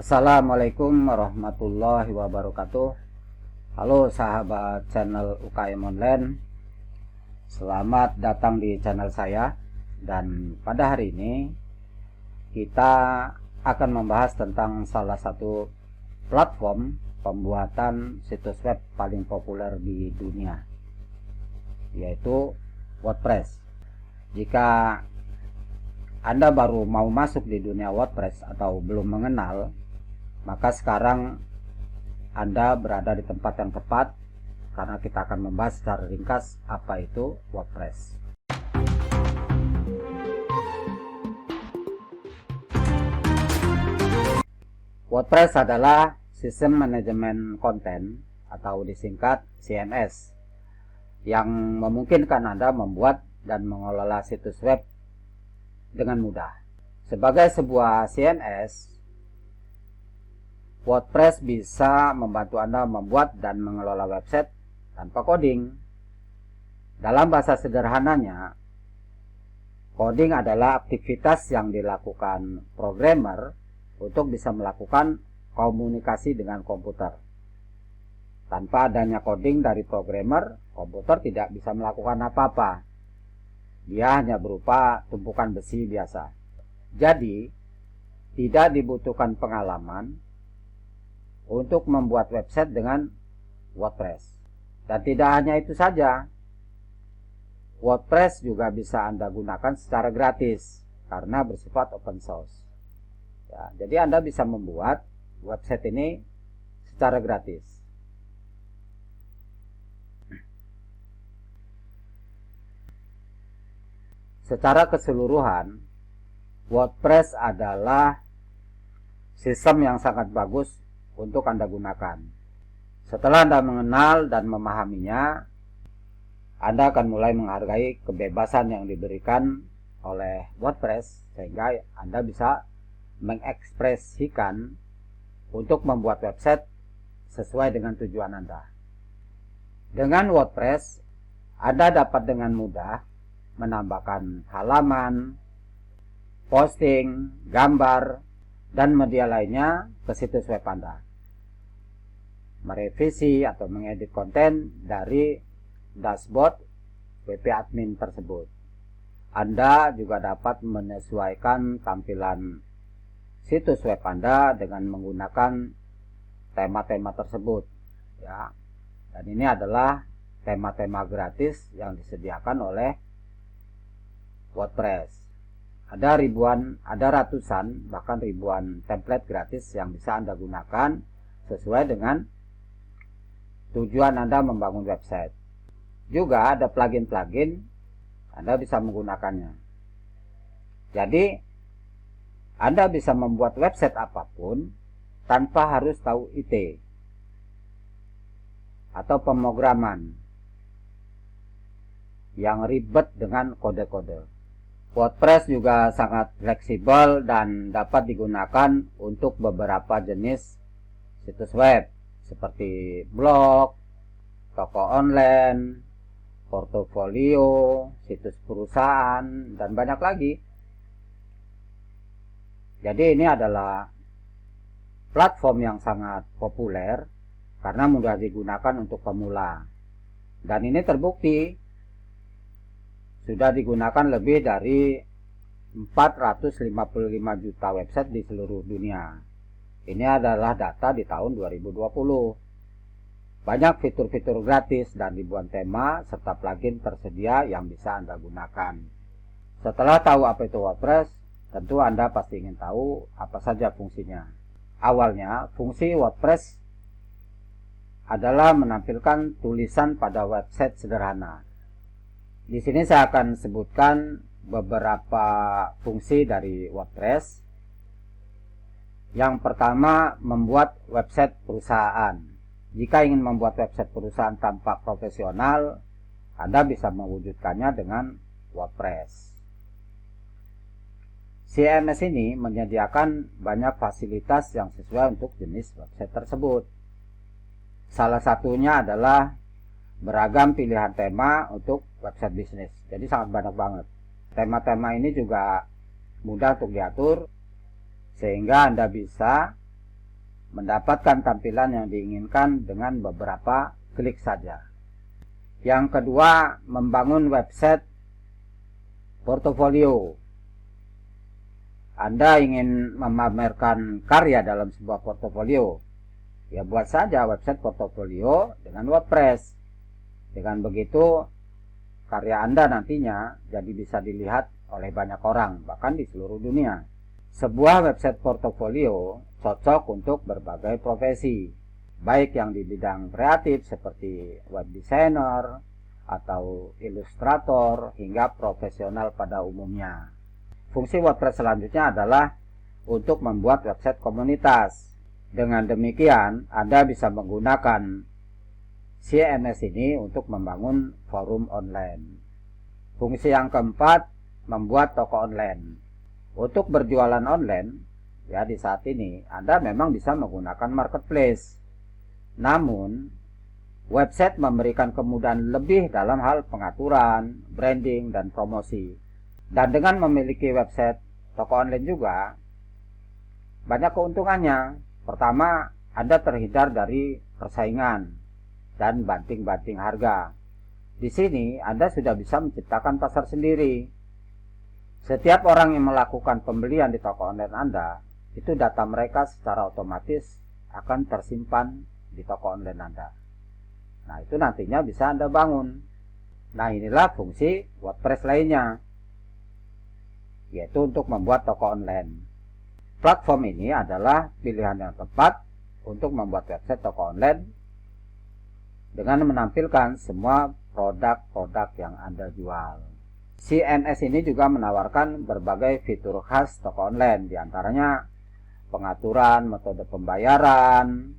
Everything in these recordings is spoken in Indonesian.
Assalamualaikum warahmatullahi wabarakatuh. Halo sahabat channel UKM Online, selamat datang di channel saya. Dan pada hari ini kita akan membahas tentang salah satu platform pembuatan situs web paling populer di dunia, yaitu WordPress. Jika Anda baru mau masuk di dunia WordPress atau belum mengenal, maka sekarang Anda berada di tempat yang tepat, karena kita akan membahas secara ringkas apa itu WordPress. WordPress adalah sistem manajemen konten atau disingkat CMS yang memungkinkan Anda membuat dan mengelola situs web dengan mudah. Sebagai sebuah CMS, WordPress bisa membantu Anda membuat dan mengelola website tanpa coding. Dalam bahasa sederhananya, coding adalah aktivitas yang dilakukan programmer untuk bisa melakukan komunikasi dengan komputer. Tanpa adanya coding dari programmer, komputer tidak bisa melakukan apa-apa. Dia hanya berupa tumpukan besi biasa. Jadi, tidak dibutuhkan pengalaman untuk membuat website dengan WordPress. Dan tidak hanya itu saja, WordPress juga bisa Anda gunakan secara gratis karena bersifat open source. Ya, jadi Anda bisa membuat website ini secara gratis. Secara keseluruhan, WordPress adalah sistem yang sangat bagus untuk Anda gunakan. Setelah Anda mengenal dan memahaminya, Anda akan mulai menghargai kebebasan yang diberikan oleh WordPress, sehingga Anda bisa mengekspresikan untuk membuat website sesuai dengan tujuan Anda. Dengan WordPress, Anda dapat dengan mudah menambahkan halaman, posting, gambar, dan media lainnya ke situs web Anda. Merevisi atau mengedit konten dari dashboard WP admin tersebut. Anda juga dapat menyesuaikan tampilan situs web Anda dengan menggunakan tema-tema tersebut. Ya. Dan ini adalah tema-tema gratis yang disediakan oleh WordPress. Ada ratusan, bahkan ribuan template gratis yang bisa Anda gunakan sesuai dengan tujuan Anda membangun website. Juga ada plugin-plugin, Anda bisa menggunakannya. Jadi, Anda bisa membuat website apapun tanpa harus tahu IT atau pemrograman yang ribet dengan kode-kode. WordPress juga sangat fleksibel dan dapat digunakan untuk beberapa jenis situs web seperti blog, toko online, portofolio, situs perusahaan, dan banyak lagi. Jadi ini adalah platform yang sangat populer karena mudah digunakan untuk pemula. Dan ini terbukti sudah digunakan lebih dari 455 juta website di seluruh dunia. Ini adalah data di tahun 2020. Banyak fitur-fitur gratis dan ribuan tema serta plugin tersedia yang bisa Anda gunakan. Setelah tahu apa itu WordPress, tentu Anda pasti ingin tahu apa saja fungsinya. Awalnya, fungsi WordPress adalah menampilkan tulisan pada website sederhana. Di sini saya akan sebutkan beberapa fungsi dari WordPress. Yang pertama, membuat website perusahaan. Jika ingin membuat website perusahaan tampak profesional, Anda bisa mewujudkannya dengan WordPress. CMS ini menyediakan banyak fasilitas yang sesuai untuk jenis website tersebut. Salah satunya adalah beragam pilihan tema untuk website bisnis. Jadi sangat banyak banget. Tema-tema ini juga mudah untuk diatur, sehingga Anda bisa mendapatkan tampilan yang diinginkan dengan beberapa klik saja. Yang kedua, membangun website portofolio. Anda ingin memamerkan karya dalam sebuah portofolio, ya buat saja website portofolio dengan WordPress. Dengan begitu, karya Anda nantinya jadi bisa dilihat oleh banyak orang, bahkan di seluruh dunia. Sebuah website portofolio cocok untuk berbagai profesi, baik yang di bidang kreatif seperti web designer atau ilustrator hingga profesional pada umumnya. Fungsi WordPress selanjutnya adalah untuk membuat website komunitas. Dengan demikian, Anda bisa menggunakan CMS ini untuk membangun forum online. Fungsi yang keempat, membuat toko online. Untuk berjualan online, ya di saat ini Anda memang bisa menggunakan marketplace. Namun, website memberikan kemudahan lebih dalam hal pengaturan, branding, dan promosi. Dan dengan memiliki website toko online juga, banyak keuntungannya. Pertama, Anda terhindar dari persaingan dan banting-banting harga. Di sini Anda sudah bisa menciptakan pasar sendiri. Setiap orang yang melakukan pembelian di toko online Anda, itu data mereka secara otomatis akan tersimpan di toko online Anda. Nah, itu nantinya bisa Anda bangun. Nah, inilah fungsi WordPress lainnya, yaitu untuk membuat toko online. Platform ini adalah pilihan yang tepat untuk membuat website toko online dengan menampilkan semua produk-produk yang Anda jual. CMS ini juga menawarkan berbagai fitur khas toko online, diantaranya pengaturan metode pembayaran,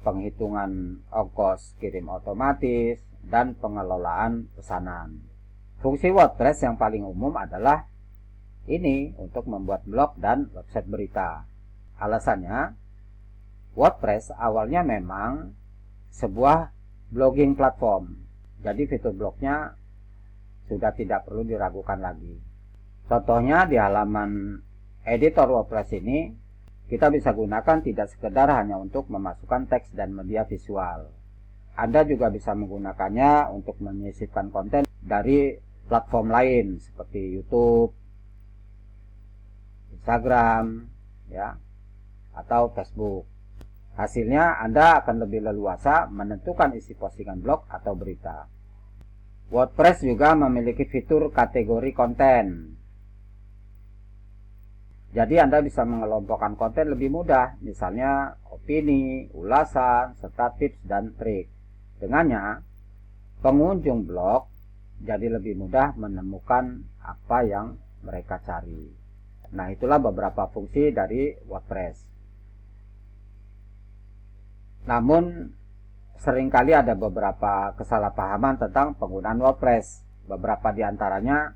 penghitungan ongkos kirim otomatis, dan pengelolaan pesanan. Fungsi WordPress yang paling umum adalah ini untuk membuat blog dan website berita. Alasannya, WordPress awalnya memang sebuah blogging platform, jadi fitur blognya sudah tidak perlu diragukan lagi. Contohnya di halaman editor WordPress ini, kita bisa gunakan tidak sekedar hanya untuk memasukkan teks dan media visual. Anda juga bisa menggunakannya untuk menyisipkan konten dari platform lain seperti YouTube, Instagram, ya, atau Facebook. Hasilnya Anda akan lebih leluasa menentukan isi postingan blog atau berita. WordPress juga memiliki fitur kategori konten. Jadi Anda bisa mengelompokkan konten lebih mudah, misalnya opini, ulasan, serta tips dan trik. Dengannya, pengunjung blog jadi lebih mudah menemukan apa yang mereka cari. Nah, itulah beberapa fungsi dari WordPress. Namun, seringkali ada beberapa kesalahpahaman tentang penggunaan WordPress. Beberapa di antaranya,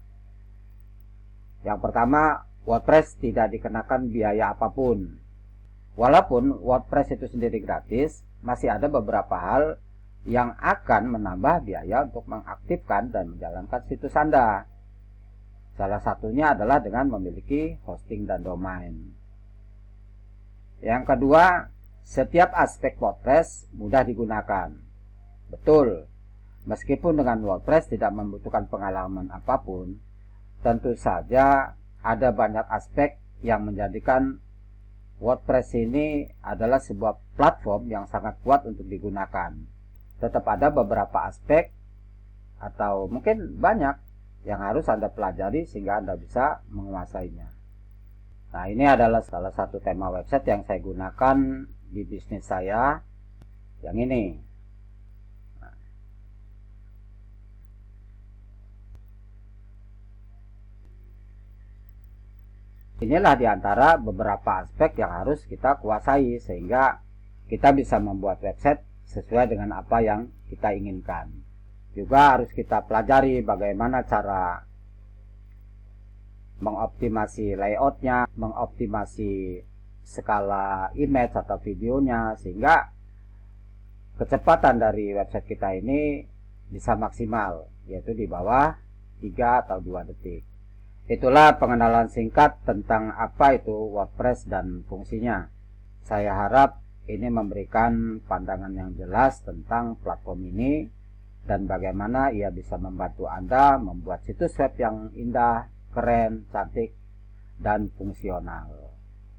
yang pertama, WordPress tidak dikenakan biaya apapun. Walaupun WordPress itu sendiri gratis, masih ada beberapa hal yang akan menambah biaya untuk mengaktifkan dan menjalankan situs Anda. Salah satunya adalah dengan memiliki hosting dan domain. Yang kedua, setiap aspek WordPress mudah digunakan. Betul, meskipun dengan WordPress tidak membutuhkan pengalaman apapun, tentu saja ada banyak aspek yang menjadikan WordPress ini adalah sebuah platform yang sangat kuat untuk digunakan. Tetap ada beberapa aspek atau mungkin banyak yang harus Anda pelajari sehingga Anda bisa menguasainya. Nah, ini adalah salah satu tema website yang saya gunakan di bisnis saya, yang ini. Inilah diantara beberapa aspek yang harus kita kuasai sehingga kita bisa membuat website sesuai dengan apa yang kita inginkan. Juga harus kita pelajari bagaimana cara mengoptimasi layoutnya, mengoptimasi skala image atau videonya, sehingga kecepatan dari website kita ini bisa maksimal, yaitu di bawah 3 atau 2 detik. Itulah pengenalan singkat tentang apa itu WordPress dan fungsinya. Saya harap ini memberikan pandangan yang jelas tentang platform ini dan bagaimana ia bisa membantu Anda membuat situs web yang indah, keren, cantik, dan fungsional.